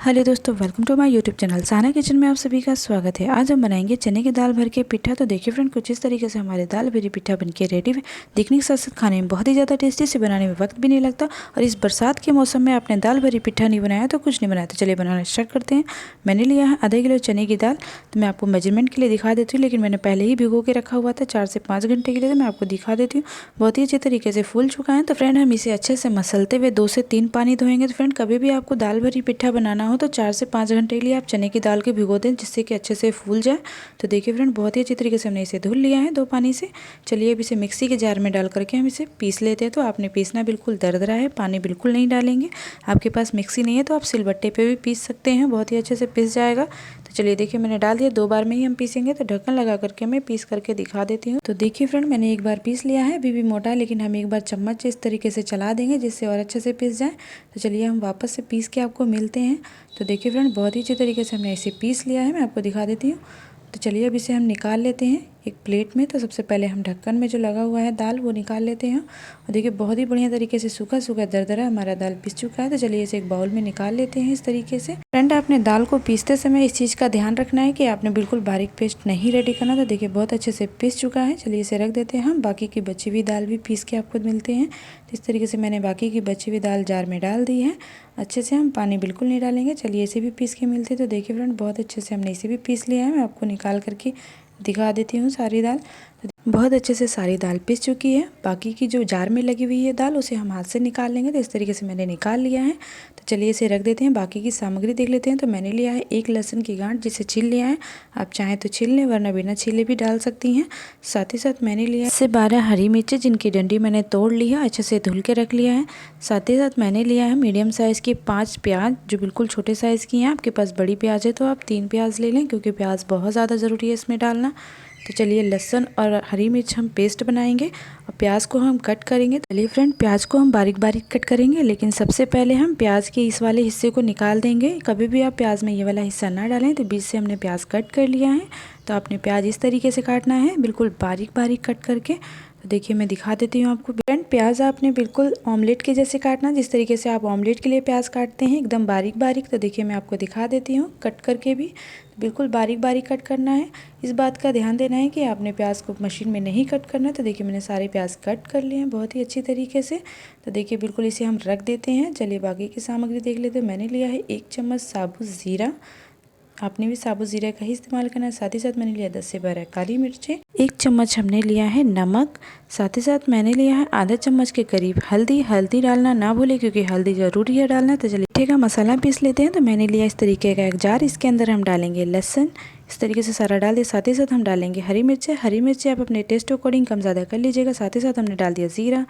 Hello दोस्तों, welcome to my YouTube channel Sana kitchen में आप सभी का स्वागत है। आज हम बनाएंगे चने की दाल भर के पिट्ठा। तो देखिए फ्रेंड, कुछ इस तरीके से हमारे दाल भरी पिट्ठा बनके रेडी है। दिखने के साथ साथ खाने में बहुत ही ज़्यादा टेस्टी से, बनाने में वक्त भी नहीं लगता। और इस बरसात के मौसम में आपने दाल भरी पिट्ठा नहीं बनाया तो कुछ नहीं बनाया। तो चलिए बनाना स्टार्ट करते हैं। मैंने लिया है आधा किलो चने की दाल। तो मैं आपको मेजरमेंट के लिए दिखा देती हूँ, लेकिन मैंने पहले ही भिगो के रखा हुआ था 4 से 5 घंटे के लिए। तो मैं आपको दिखा देती हूँ, बहुत ही अच्छे तरीके से फूल चुका है। तो फ्रेंड, हम इसे अच्छे से मसलते हुए 2 से 3 पानी धोएंगे। तो फ्रेंड, कभी भी आपको दाल भरी पिट्ठा बनाना हो तो 4 से 5 घंटे के लिए आप चने की दाल के भिगो दें, जिससे कि अच्छे से फूल जाए। तो देखिए फ्रेंड, बहुत ही अच्छी तरीके से हमने इसे धुल लिया है 2 पानी से। चलिए अब इसे मिक्सी के जार में डाल करके हम इसे पीस लेते हैं। तो आपने पीसना बिल्कुल दरदरा है, पानी बिल्कुल नहीं डालेंगे। आपके पास मिक्सी नहीं है तो आप सिलबट्टे पे भी पीस सकते हैं, बहुत ही अच्छे से पिस जाएगा। तो चलिए देखिए, मैंने डाल दिया। 2 बार में ही हम पीसेंगे। तो ढक्कन लगा करके मैं पीस करके दिखा देती हूँ। तो देखिए फ्रेंड, मैंने एक बार पीस लिया है, अभी भी मोटा है, लेकिन हम एक बार चम्मच इस तरीके से चला देंगे जिससे और अच्छे से पिस जाए। तो चलिए हम वापस से पीस के आपको मिलते हैं। तो देखिए फ्रेंड, बहुत ही अच्छी तरीके से हमने इसे पीस लिया है, मैं आपको दिखा देती हूँ। तो चलिए अब इसे हम निकाल लेते हैं एक प्लेट में। तो सबसे पहले हम ढक्कन में जो लगा हुआ है दाल वो निकाल लेते हैं। और देखिए बहुत ही बढ़िया तरीके से सूखा सूखा दरदरा हमारा दाल पिस चुका है। तो चलिए इसे एक बाउल में निकाल लेते हैं इस तरीके से। फ्रेंड, आपने दाल को पीसते समय इस चीज़ का ध्यान रखना है कि आपने बिल्कुल बारीक पेस्ट नहीं रेडी करना। तो देखिए बहुत अच्छे से पिस चुका है। चलिए इसे रख देते हैं हम। बाकी की बची हुई दाल भी पीस के आपको मिलते हैं। तो इस तरीके से मैंने बाकी की बची हुई दाल जार में डाल दी है। अच्छे से हम पानी बिल्कुल नहीं डालेंगे। चलिए इसे भी पीस के मिलते हैं। तो देखिए फ्रेंड, बहुत अच्छे से हमने इसे भी पीस लिया है। मैं आपको निकाल करके दिखा देती हूँ सारी दाल। बहुत अच्छे से सारी दाल पिस चुकी है। बाकी की जो जार में लगी हुई है दाल, उसे हम हाथ से निकाल लेंगे। तो इस तरीके से मैंने निकाल लिया है। तो चलिए इसे रख देते हैं। बाकी की सामग्री देख लेते हैं। तो मैंने लिया है 1 लहसुन की गांठ, जिसे छील लिया है। आप चाहें तो छील लें, वरना बिना छीले भी डाल सकती हैं। साथ ही साथ मैंने लिया है 12 हरी मिर्ची, जिनकी डंडी मैंने तोड़ ली है, अच्छे से धुल के रख लिया है। साथ ही साथ मैंने लिया है मीडियम साइज़ की 5 प्याज, जो बिल्कुल छोटे साइज़ की हैं। आपके पास बड़ी प्याज है तो आप 3 प्याज ले लें, क्योंकि प्याज बहुत ज़्यादा ज़रूरी है इसमें डालना। तो चलिए लहसुन और हरी मिर्च हम पेस्ट बनाएंगे और प्याज को हम कट करेंगे। चलिए फ्रेंड, प्याज को हम बारीक बारीक कट करेंगे, लेकिन सबसे पहले हम प्याज के इस वाले हिस्से को निकाल देंगे। कभी भी आप प्याज में ये वाला हिस्सा ना डालें। तो बीच से हमने प्याज कट कर लिया है। तो आपने प्याज इस तरीके से काटना है, बिल्कुल बारीक बारीक कट करके। तो देखिए मैं दिखा देती हूँ आपको। फ्रेंड, प्याज आपने बिल्कुल ऑमलेट के जैसे काटना, जिस तरीके से आप ऑमलेट के लिए प्याज काटते हैं, एकदम बारीक बारीक। तो देखिए मैं आपको दिखा देती हूँ कट करके भी। बिल्कुल बारीक बारीक कट करना है। इस बात का ध्यान देना है कि आपने प्याज को मशीन में नहीं कट करना है। तो देखिए मैंने सारे प्याज कट कर लिए हैं बहुत ही अच्छी तरीके से। तो देखिए बिल्कुल इसे हम रख देते हैं। चलिए बाकी की सामग्री देख लेते हैं। मैंने लिया है 1 चम्मच साबुत ज़ीरा। आपने भी साबुत जीरा का ही इस्तेमाल करना है। साथ ही साथ मैंने लिया 10 से 12 काली मिर्चें। 1 चम्मच हमने लिया है नमक। साथ ही साथ मैंने लिया है आधा चम्मच के करीब हल्दी। हल्दी डालना ना भूलें, क्योंकि हल्दी ज़रूरी है डालना। तो चलिए ठीक है, मसाला पीस लेते हैं। तो मैंने लिया इस तरीके का एक जार, इसके अंदर हम डालेंगे लहसुन। इस तरीके से सारा डाल दिया। साथ ही साथ हम डालेंगे हरी मिर्चें। हरी मिर्चें आप अपने टेस्ट अकॉर्डिंग कम ज़्यादा कर लीजिएगा। साथ ही साथ हमने डाल दिया ज़ीरा,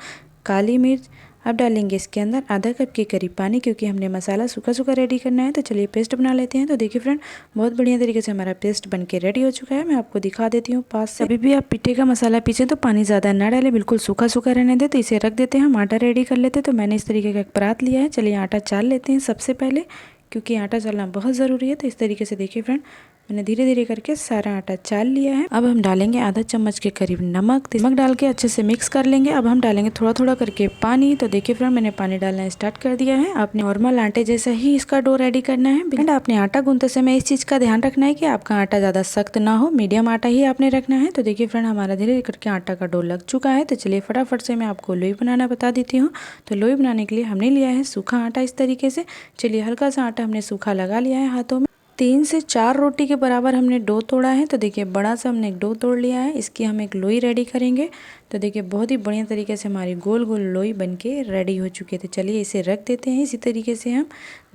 काली मिर्च। अब डालेंगे इसके अंदर आधा कप के करीब पानी, क्योंकि हमने मसाला सूखा सूखा रेडी करना है। तो चलिए पेस्ट बना लेते हैं। तो देखिए फ्रेंड, बहुत बढ़िया तरीके से हमारा पेस्ट बनके रेडी हो चुका है। मैं आपको दिखा देती हूँ पास से। अभी भी आप पिट्ठे का मसाला पीछे तो पानी ज़्यादा ना डालें, बिल्कुल सूखा सूखा रहने दें। तो इसे रख देते हैं, हम आटा रेडी कर लेते हैं। तो मैंने इस तरीके का एक परात लिया है। चलिए आटा चाल लेते हैं सबसे पहले, क्योंकि आटा चालना बहुत ज़रूरी है। तो इस तरीके से देखिए फ्रेंड, मैंने धीरे धीरे करके सारा आटा चाल लिया है। अब हम डालेंगे आधा चम्मच के करीब नमक। नमक डाल के अच्छे से मिक्स कर लेंगे। अब हम डालेंगे थोड़ा थोड़ा करके पानी। तो देखिए फ्रेंड, मैंने पानी डालना स्टार्ट कर दिया है। आपने नॉर्मल आटे जैसा ही इसका डो रेडी करना है। फ्रेंड, आपने आटा गूंथते समय इस चीज़ का ध्यान रखना है कि आपका आटा ज़्यादा सख्त ना हो, मीडियम आटा ही आपने रखना है। तो देखिए फ्रेंड, हमारा धीरे धीरे करके आटा का डो लग चुका है। तो चलिए फटाफट से मैं आपको लोई बनाना बता देती हूँ। तो लोई बनाने के लिए हमने लिया है सूखा आटा इस तरीके से। चलिए हल्का सा आटा हमने सूखा लगा लिया है हाथों में। 3 से 4 रोटी के बराबर हमने डो तोड़ा है। तो देखिए बड़ा सा हमने एक डो तोड़ लिया है। इसकी हम एक लोई रेडी करेंगे। तो देखिए बहुत ही बढ़िया तरीके से हमारी गोल गोल लोई बनके रेडी हो चुकी है। तो चलिए इसे रख देते हैं। इसी तरीके से हम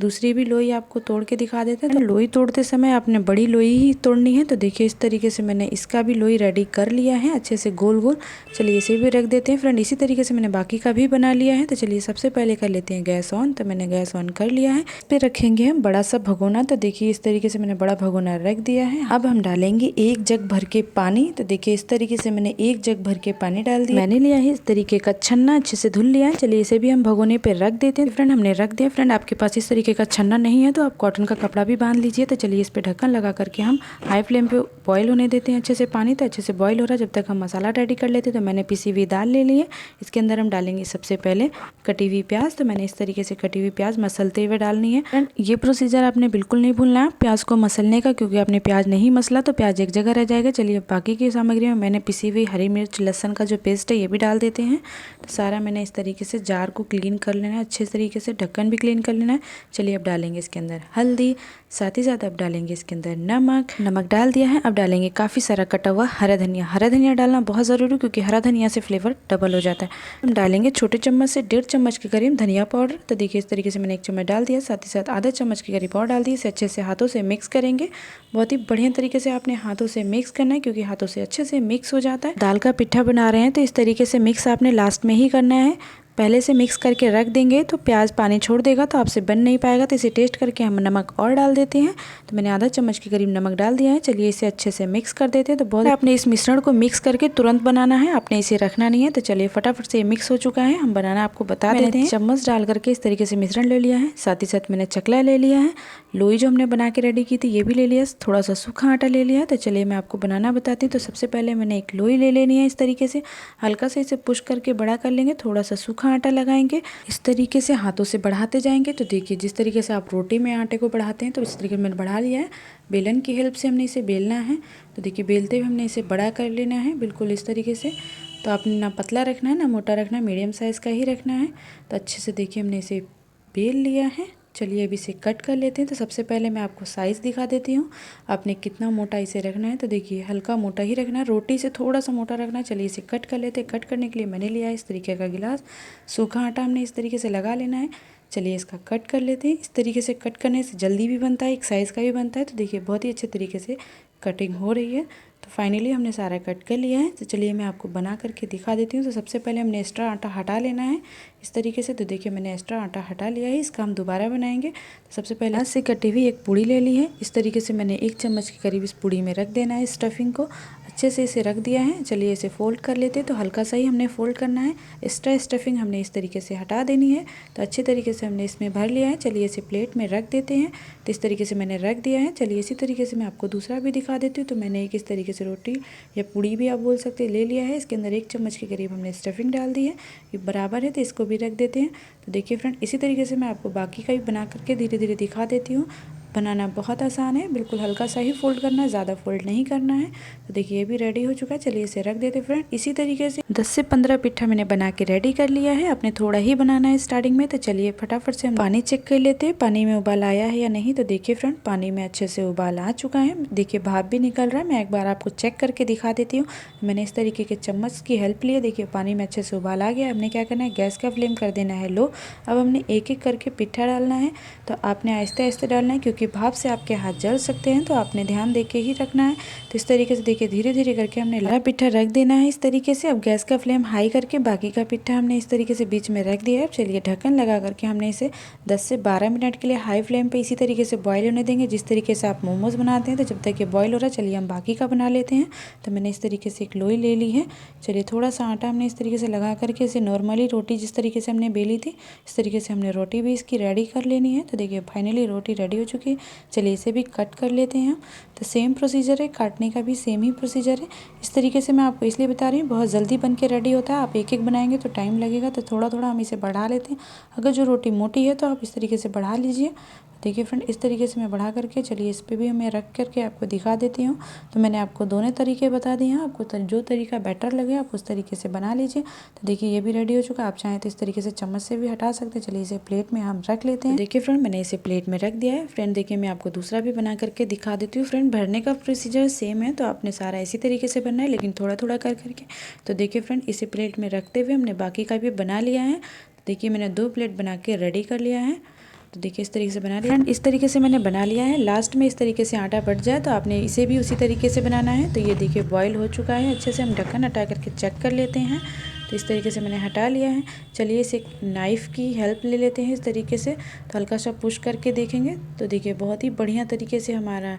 दूसरी भी लोई आपको तोड़ के दिखा देते हैं। तो लोई तोड़ते समय आपने बड़ी लोई ही तोड़नी है। तो देखिए इस तरीके से मैंने इसका भी लोई रेडी कर लिया है अच्छे से गोल गोल। चलिए इसे भी रख देते हैं। फ्रेंड, इसी तरीके से मैंने बाकी का भी बना लिया है। तो चलिए सबसे पहले कर लेते हैं गैस ऑन। तो मैंने गैस ऑन कर लिया है। इस पर रखेंगे हम बड़ा सा भगोना। तो देखिए इस तरीके से मैंने बड़ा भगोना रख दिया है। अब हम डालेंगे 1 जग भर के पानी। तो देखिए इस तरीके से मैंने 1 जग भर के पानी डाल दिया। मैंने लिया है इस तरीके का छन्ना, अच्छे से धुल लिया है। चलिए इसे भी हम भगोने पे रख देते हैं। फ्रेंड, हमने रख दिया। फ्रेंड, आपके पास इस तरीके तरीके का छन्ना नहीं है तो आप कॉटन का कपड़ा भी बांध लीजिए। तो चलिए इस पर ढक्कन लगा करके हम हाई फ्लेम पे बॉईल होने देते हैं अच्छे से पानी। तो अच्छे से बॉईल हो रहा है, जब तक हम मसाला रेडी कर लेते हैं। तो मैंने पिसी हुई दाल ले ली है, इसके अंदर हम डालेंगे सबसे पहले कटी हुई प्याज। तो मैंने इस तरीके से कटी हुई प्याज मसलते हुए डालनी है। एंड ये प्रोसीजर आपने बिल्कुल नहीं भूलना है प्याज को मसलने का, क्योंकि आपने प्याज नहीं मसला तो प्याज एक जगह रह जाएगा। चलिए बाकी की सामग्री में मैंने पिसी हुई हरी मिर्च लहसुन का जो पेस्ट है ये भी डाल देते हैं। तो सारा मैंने इस तरीके से जार को क्लीन कर लेना है अच्छे तरीके से, ढक्कन भी क्लीन कर लेना है। चलिए अब डालेंगे इसके अंदर हल्दी, साथ ही साथ अब डालेंगे इसके अंदर नमक डाल दिया है। अब डालेंगे काफ़ी सारा कटा हुआ हरा धनिया डालना बहुत ज़रूरी है, क्योंकि हरा धनिया से फ्लेवर डबल हो जाता है। हम डालेंगे छोटे चम्मच से 1.5 चम्मच के करीब धनिया पाउडर। तो देखिए इस तरीके से मैंने 1 चम्मच डाल दिया, साथ ही साथ आधा चम्मच के करीब और डाल दिए। इसे अच्छे से हाथों से मिक्स करेंगे। बहुत ही बढ़िया तरीके से आपने हाथों से मिक्स करना है, क्योंकि हाथों से अच्छे से मिक्स हो जाता है। दाल का पिट्ठा बना रहे हैं तो इस तरीके से मिक्स आपने लास्ट में ही करना है। पहले से मिक्स करके रख देंगे तो प्याज पानी छोड़ देगा तो आपसे बन नहीं पाएगा। तो इसे टेस्ट करके हम नमक और डाल देते हैं। तो मैंने आधा चम्मच के करीब नमक डाल दिया है। चलिए इसे अच्छे से मिक्स कर देते हैं। तो बहुत आपने इस मिश्रण को मिक्स करके तुरंत बनाना है, आपने इसे रखना नहीं है। तो चलिए फटाफट से मिक्स हो चुका है, हम बनाना आपको बता देते हैं। चम्मच डाल करके इस तरीके से मिश्रण ले लिया है, साथ ही साथ मैंने चकला ले लिया है, लोई जो हमने बना के रेडी की थी ये भी ले लिया, थोड़ा सा सूखा आटा ले लिया। तो चलिए मैं आपको बनाना बताती हूँ। तो सबसे पहले मैंने एक लोई ले लेनी है, इस तरीके से हल्का से इसे पुश करके बड़ा कर लेंगे, थोड़ा सा सूखा आटा लगाएंगे, इस तरीके से हाथों से बढ़ाते जाएंगे। तो देखिए जिस तरीके से आप रोटी में आटे को बढ़ाते हैं तो इस तरीके मैंने बढ़ा लिया है। बेलन की हेल्प से हमने इसे बेलना है। तो देखिए बेलते हुए हमने इसे बड़ा कर लेना है बिल्कुल इस तरीके से। तो आपने ना पतला रखना है ना मोटा रखना है, मीडियम साइज़ का ही रखना है। तो अच्छे से देखिए हमने इसे बेल लिया है। चलिए अब इसे कट कर लेते हैं। तो सबसे पहले मैं आपको साइज़ दिखा देती हूँ, आपने कितना मोटा इसे रखना है। तो देखिए हल्का मोटा ही रखना है, रोटी से थोड़ा सा मोटा रखना है। चलिए इसे कट कर लेते हैं। कट करने के लिए मैंने लिया है इस तरीके का गिलास, सूखा आटा हमने इस तरीके से लगा लेना है। चलिए इसका कट कर लेते हैं। इस तरीके से कट करने से जल्दी भी बनता है, एक साइज़ का भी बनता है। तो देखिए बहुत ही अच्छे तरीके से कटिंग हो रही है। तो फाइनली हमने सारा कट कर लिया है। तो चलिए मैं आपको बना करके दिखा देती हूँ। तो सबसे पहले हमने एक्स्ट्रा आटा हटा लेना है इस तरीके से। तो देखिए मैंने एक्स्ट्रा आटा हटा लिया है, इसका हम दोबारा बनाएंगे। तो सबसे पहले हाथ से कटी हुई एक पूड़ी ले ली है, इस तरीके से मैंने 1 चम्मच के करीब इस पूड़ी में रख देना है। स्टफिंग को अच्छे से इसे रख दिया है। चलिए इसे फोल्ड कर लेते हैं। तो हल्का सा ही हमने फोल्ड करना है, एक्स्ट्रा स्टफिंग हमने इस तरीके से हटा देनी है। तो अच्छे तरीके से हमने इसमें भर लिया है। चलिए इसे प्लेट में रख देते हैं। तो इस तरीके से मैंने रख दिया है। चलिए इसी तरीके से मैं आपको दूसरा भी दिखा देती हूँ। तो मैंने एक इस तरीके से रोटी या पूड़ी भी आप बोल सकते हैं ले लिया है। इसके अंदर 1 चम्मच के करीब हमने स्टफिंग डाल दी है, ये बराबर है। तो इसको भी रख देते हैं। तो देखिए फ्रेंड इसी तरीके से मैं आपको बाकी का भी बना करके धीरे धीरे दिखा देती हूँ। बनाना बहुत आसान है, बिल्कुल हल्का सा ही फोल्ड करना है, ज़्यादा फोल्ड नहीं करना है। तो देखिए ये भी रेडी हो चुका है। चलिए इसे रख देते फ्रेंड। इसी तरीके से 10 से 15 पिट्ठा मैंने बना के रेडी कर लिया है। आपने थोड़ा ही बनाना है स्टार्टिंग में। तो चलिए फटाफट से हम पानी चेक कर लेते हैं, पानी में उबाल आया है या नहीं। तो देखिए फ्रेंड पानी में अच्छे से उबाल आ चुका है, देखिए भाप भी निकल रहा है। मैं एक बार आपको चेक करके दिखा देती हूँ। मैंने इस तरीके के चम्मच की हेल्प ली है, देखिए पानी में अच्छे से उबाल आ गया। हमने क्या करना है, गैस का फ्लेम कर देना है लो। अब हमने एक एक करके पिट्ठा डालना है। तो आपने आहिस्ते आहिस्ते डालना है, क्योंकि भाप से आपके हाथ जल सकते हैं। तो आपने ध्यान दे के ही रखना है। तो इस तरीके से देखिए धीरे धीरे करके हमने लारा पिट्ठा रख देना है इस तरीके से। अब गैस का फ्लेम हाई करके बाकी का पिट्ठा हमने इस तरीके से बीच में रख दिया है। अब चलिए ढक्कन लगा करके हमने इसे 10 से 12 मिनट के लिए हाई फ्लेम पे इसी तरीके से बॉईल होने देंगे, जिस तरीके से आप मोमोज बनाते हैं। तो जब तक ये बॉईल हो रहा है चलिए हम बाकी का बना लेते हैं। तो मैंने इस तरीके से एक लोई ले ली है। चलिए थोड़ा सा आटा हमने इस तरीके से लगा करके इसे नॉर्मली रोटी जिस तरीके से हमने बेली थी इस तरीके से हमने रोटी भी इसकी रेडी कर लेनी है। तो देखिए फाइनली रोटी रेडी हो चुकी है। चलिए इसे भी कट कर लेते हैं। तो सेम प्रोसीजर है, काटने का भी सेम ही प्रोसीजर है। इस तरीके से मैं आपको इसलिए बता रही हूँ, बहुत जल्दी बन के रेडी होता है। आप एक एक बनाएंगे तो टाइम लगेगा। तो थोड़ा थोड़ा हम इसे बढ़ा लेते हैं। अगर जो रोटी मोटी है तो आप इस तरीके से बढ़ा लीजिए। देखिए फ्रेंड इस तरीके से मैं बढ़ा करके चलिए इस पर भी मैं रख करके आपको दिखा देती हूँ। तो मैंने आपको दोनों तरीके बता दिए हैं, आपको जो तरीका बेटर लगे आप उस तरीके से बना लीजिए। तो देखिए ये भी रेडी हो चुका है। आप चाहें तो इस तरीके से चम्मच से भी हटा सकते हैं। चलिए इसे प्लेट में हम रख लेते हैं। देखिए फ्रेंड मैंने इसे प्लेट में रख दिया है। फ्रेंड देखिए मैं आपको दूसरा भी बना करके दिखा देती हूँ। फ्रेंड भरने का प्रोसीजर सेम है, तो आपने सारा इसी तरीके से भरना है, लेकिन थोड़ा थोड़ा कर करके। तो देखिए फ्रेंड इसे प्लेट में रखते हुए हमने बाकी का भी बना लिया है। देखिए मैंने 2 प्लेट बना के रेडी कर लिया है। तो देखिए इस तरीके से बना लिया। इस तरीके से मैंने बना लिया है। लास्ट में इस तरीके से आटा बच जाए तो आपने इसे भी उसी तरीके से बनाना है। तो ये देखिए बॉईल हो चुका है अच्छे से। हम ढक्कन हटा करके चेक कर लेते हैं। तो इस तरीके से मैंने हटा लिया है। चलिए इसे नाइफ़ की हेल्प ले लेते हैं इस तरीके से। तो हल्का सा पुश करके देखेंगे तो देखिए बहुत ही बढ़िया तरीके से हमारा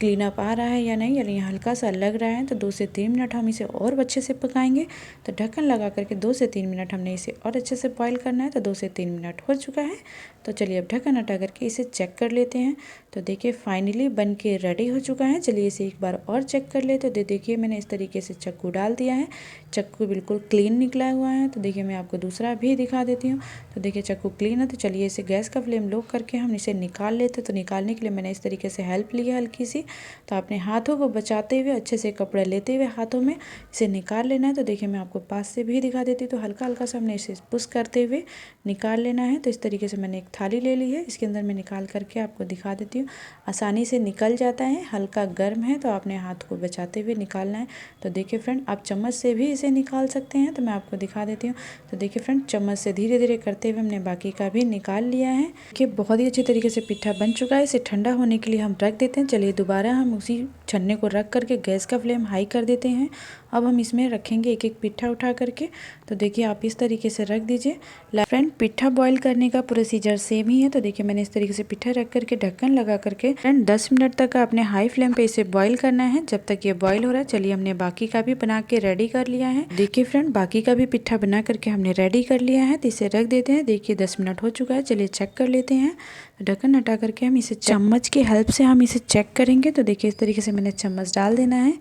क्लीन अप आ रहा है या नहीं, यानी हल्का सा लग रहा है, तो 2 से 3 मिनट हम इसे और अच्छे से पकाएंगे। तो ढक्कन लगा करके 2 से 3 मिनट हमने इसे और अच्छे से बॉईल करना है। तो 2 से 3 मिनट हो चुका है। तो चलिए अब ढक्कन हटा करके इसे चेक कर लेते हैं। तो देखिए फाइनली बन के रेडी हो चुका है। चलिए इसे एक बार और चेक कर लेते। तो देखिए मैंने इस तरीके से चक्कू डाल दिया है, चक्कू बिल्कुल क्लीन निकला हुआ है। तो देखिए मैं आपको दूसरा भी दिखा देती हूँ। तो देखिए चक्कू क्लीन है। तो चलिए इसे गैस का फ्लेम लो करके हम इसे निकाल लेते। तो निकालने के लिए मैंने इस तरीके से हेल्प ली है हल्की सी। तो अपने हाथों को बचाते हुए अच्छे से कपड़ा लेते हुए हाथों में इसे निकाल लेना है। तो देखिए मैं आपको पास से भी दिखा देती हूँ। तो हल्का हल्का सा हमने इसे पुश करते हुए निकाल लेना है। तो इस तरीके से मैंने एक थाली ले ली है, इसके अंदर मैं निकाल करके आपको दिखा देती हूँ। आसानी से निकल जाता है, हल्का गर्म है, तो आपने हाथ को बचाते हुए निकालना है। तो देखिए फ्रेंड आप चम्मच से भी इसे निकाल सकते हैं। तो मैं आपको दिखा देती हूँ। तो देखिए फ्रेंड चम्मच से धीरे धीरे करते हुए हमने बाकी का भी निकाल लिया है। देखिए बहुत ही अच्छे तरीके से पिट्ठा बन चुका है। इसे ठंडा होने के लिए हम रख देते हैं। चलिए दोबारा हम उसी छन्ने को रख करके गैस का फ्लेम हाई कर देते हैं। अब हम इसमें रखेंगे एक एक पिट्ठा उठा करके। तो देखिए आप इस तरीके से रख दीजिए। फ्रेंड पिट्ठा बॉईल करने का प्रोसीजर सेम ही है। तो देखिए मैंने इस तरीके से पिट्ठा रख करके ढक्कन लगा करके फ्रेंड 10 मिनट तक अपने हाई फ्लेम पे इसे बॉईल करना है, जब तक ये बॉईल हो रहा है। चलिए हमने बाकी का भी बना के रेडी कर लिया है। देखिए फ्रेंड बाकी का भी पिट्ठा बना करके हमने रेडी कर लिया है। तो इसे रख देते हैं। देखिए 10 मिनट हो चुका है। चलिए चेक कर लेते हैं। ढक्कन हटा करके हम इसे चम्मच की हेल्प से हम इसे चेक करेंगे। तो देखिए इस तरीके से मैंने चम्मच डाल देना है।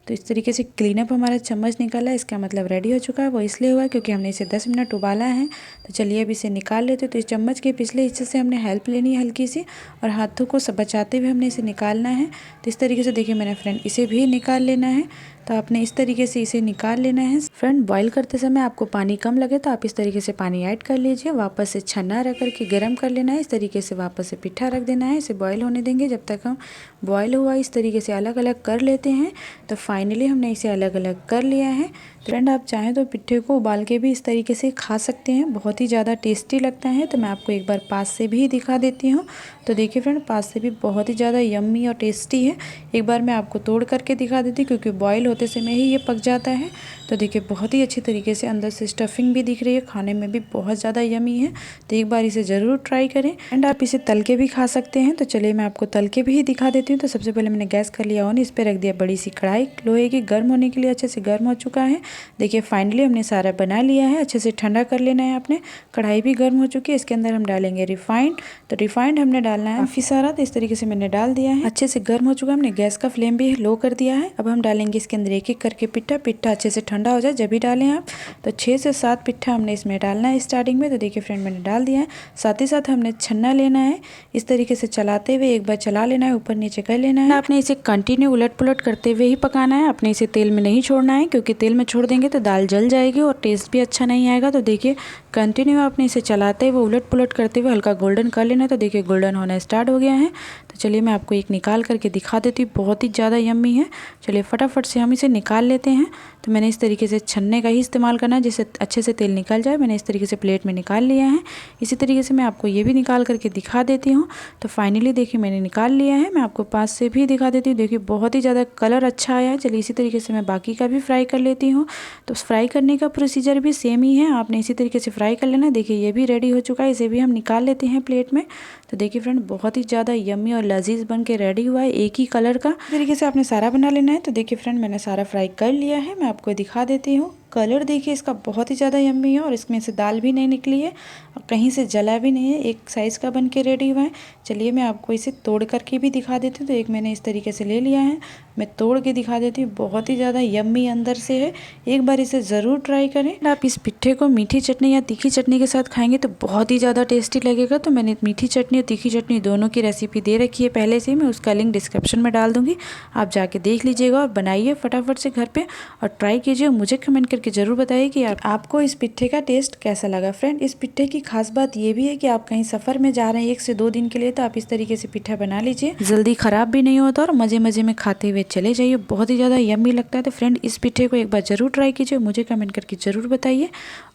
तो इस तरीके से क्लीनअप हमारा चम्मच निकला है, इसका मतलब रेडी हो चुका है। वो इसलिए हुआ क्योंकि हमने इसे 10 मिनट उबाला है। तो चलिए अब इसे निकाल लेते। तो इस चम्मच के पिछले हिस्से से हमने हेल्प लेनी है हल्की सी, और हाथों को बचाते हुए हमने इसे निकालना है। तो इस तरीके से देखिए मैंने फ्रेंड इसे भी निकाल लेना है। तो आपने इस तरीके से इसे निकाल लेना है। फ्रेंड बॉईल करते समय आपको पानी कम लगे तो आप इस तरीके से पानी ऐड कर लीजिए। वापस से छन्ना रख करके गर्म कर लेना है। इस तरीके से वापस से पिट्ठा रख देना है। इसे बॉईल होने देंगे जब तक हम बॉईल हुआ इस तरीके से अलग अलग कर लेते हैं। तो फाइनली हमने इसे अलग अलग कर लिया है। फ्रेंड आप चाहें तो पिट्ठे को उबाल के भी इस तरीके से खा सकते हैं, बहुत ही ज़्यादा टेस्टी लगता है। तो मैं आपको एक बार पास से भी दिखा देती हूँ। तो देखिए फ्रेंड पास से भी बहुत ही ज़्यादा यम्मी और टेस्टी है। एक बार मैं आपको तोड़ करके दिखा देती हूँ क्योंकि बॉईल होते समय ही ये पक जाता है। तो देखिए बहुत ही अच्छी तरीके से अंदर से स्टफिंग भी दिख रही है, खाने में भी बहुत ज़्यादा यम्मी है। तो एक बार इसे ज़रूर ट्राई करें। एंड आप इसे तल के भी खा सकते हैं। तो चलिए मैं आपको तल के भी दिखा देती हूँ। तो सबसे पहले मैंने गैस कर लिया ऑन, इस पर रख दिया बड़ी सी कढ़ाई लोहे की, गर्म होने के लिए अच्छे से गर्म हो चुका है। देखिए फाइनली हमने सारा बना लिया है। अच्छे से ठंडा कर लेना है आपने। कढ़ाई भी गर्म हो चुकी है। इसके अंदर हम डालेंगे रिफाइंड। तो रिफाइंड हमने डालना है काफ़ी सारा। तो इस तरीके से मैंने डाल दिया है। अच्छे से गर्म हो चुका है। हमने गैस का फ्लेम भी लो कर दिया है। अब हम डालेंगे इसके अंदर एक एक करके पिट्ठा अच्छे से ठंडा हो जाए जब भी डालें आप। तो 6 से 7 पिट्ठा हमने इसमें डालना है स्टार्टिंग में। तो देखिए फ्रेंड मैंने डाल दिया है। साथ ही साथ हमने छन्ना लेना है, इस तरीके से चलाते हुए एक बार चला लेना है, ऊपर नीचे कर लेना है। आपने इसे कंटिन्यू उलट पुलट करते हुए ही पकाना है। आपने इसे तेल में नहीं छोड़ना है क्योंकि तेल में छोड़ देंगे तो दाल जल जाएगी और टेस्ट भी अच्छा नहीं आएगा। तो देखिए कंटिन्यू आपने इसे चलाते हुए उलट पुलट करते हुए हल्का गोल्डन कर लेना है। तो देखिए गोल्डन होना स्टार्ट हो गया है। तो चलिए मैं आपको एक निकाल करके दिखा देती हूँ। बहुत ही ज़्यादा यम्मी है। चलिए फटाफट से हम इसे निकाल लेते हैं। तो मैंने इस तरीके से छन्ने का ही इस्तेमाल करना है जिससे अच्छे से तेल निकल जाए। मैंने इस तरीके से प्लेट में निकाल लिया है। इसी तरीके से मैं आपको ये भी निकाल करके दिखा देती हूँ। तो फाइनली देखिए मैंने निकाल लिया है। मैं आपको पास से भी दिखा देती हूँ। देखिए बहुत ही ज़्यादा कलर अच्छा आया है। चलिए इसी तरीके से मैं बाकी का भी फ्राई कर लेती हूँ। तो फ्राई करने का प्रोसीजर भी सेम ही है। आपने इसी तरीके से फ्राई कर लेना। देखिए ये भी रेडी हो चुका है। इसे भी हम निकाल लेते हैं प्लेट में। तो देखिए फ्रेंड बहुत ही ज़्यादा यम्मी और लजीज बन के रेडी हुआ है, एक ही कलर का। इस तरीके से आपने सारा बना लेना है। तो देखिए फ्रेंड मैंने सारा फ्राई कर लिया है। मैं आपको दिखा देती हूँ। कलर देखिए इसका बहुत ही ज़्यादा यम्मी है और इसमें से दाल भी नहीं निकली है और कहीं से जला भी नहीं है, एक साइज़ का बन के रेडी हुआ है। चलिए मैं आपको इसे तोड़ करके भी दिखा देती हूँ। तो एक मैंने इस तरीके से ले लिया है, मैं तोड़ के दिखा देती हूँ। बहुत ही ज़्यादा यम्मी अंदर से है, एक बार इसे ज़रूर ट्राई करें। आप इस पिट्ठे को मीठी चटनी या तीखी चटनी के साथ खाएंगे तो बहुत ही ज़्यादा टेस्टी लगेगा। तो मैंने मीठी चटनी और तीखी चटनी दोनों की रेसिपी दे रखी है पहले से। मैं उसका लिंक डिस्क्रिप्शन में डाल दूँगी, आप जाके देख लीजिएगा और बनाइए फटाफट से घर पर और ट्राई कीजिए। मुझे कमेंट करके ज़रूर बताइए कि आपको इस पिट्ठे का टेस्ट कैसा लगा। फ्रेंड इस पिट्ठे की खास बात ये भी है कि आप कहीं सफ़र में जा रहे हैं 1 से 2 दिन के लिए, तो आप इस तरीके से पिट्ठा बना लीजिए, जल्दी ख़राब भी नहीं होता और मज़े मज़े में खाते हुए चले जाइए। बहुत ही ज़्यादा यम्मी लगता है। तो फ्रेंड इस पिट्ठे को एक बार ज़रूर ट्राई कीजिए, मुझे कमेंट करके ज़रूर बताइए।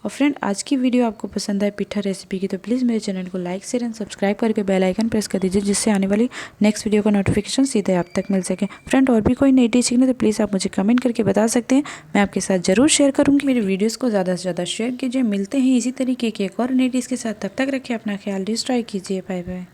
और फ्रेंड आज की वीडियो आपको पसंद आए पिट्ठा रेसिपी की तो प्लीज़ मेरे चैनल को लाइक शेयर एंड सब्सक्राइब करके बेल आइकन प्रेस कर दीजिए, जिससे आने वाली नेक्स्ट वीडियो का नोटिफिकेशन सीधे आप तक मिल सके। फ्रेंड और भी कोई नई डिश सीखना तो प्लीज़ आप मुझे कमेंट करके बता सकते हैं, मैं आपके साथ ज़रूर शेयर करूँगी। मेरी वीडियोज़ को ज़्यादा से ज़्यादा शेयर कीजिए। मिलते हैं इसी तरीके की एक और नई डिश के साथ, तब तक रखिए अपना ख्याल, डिश ट्राई कीजिए। Bye bye.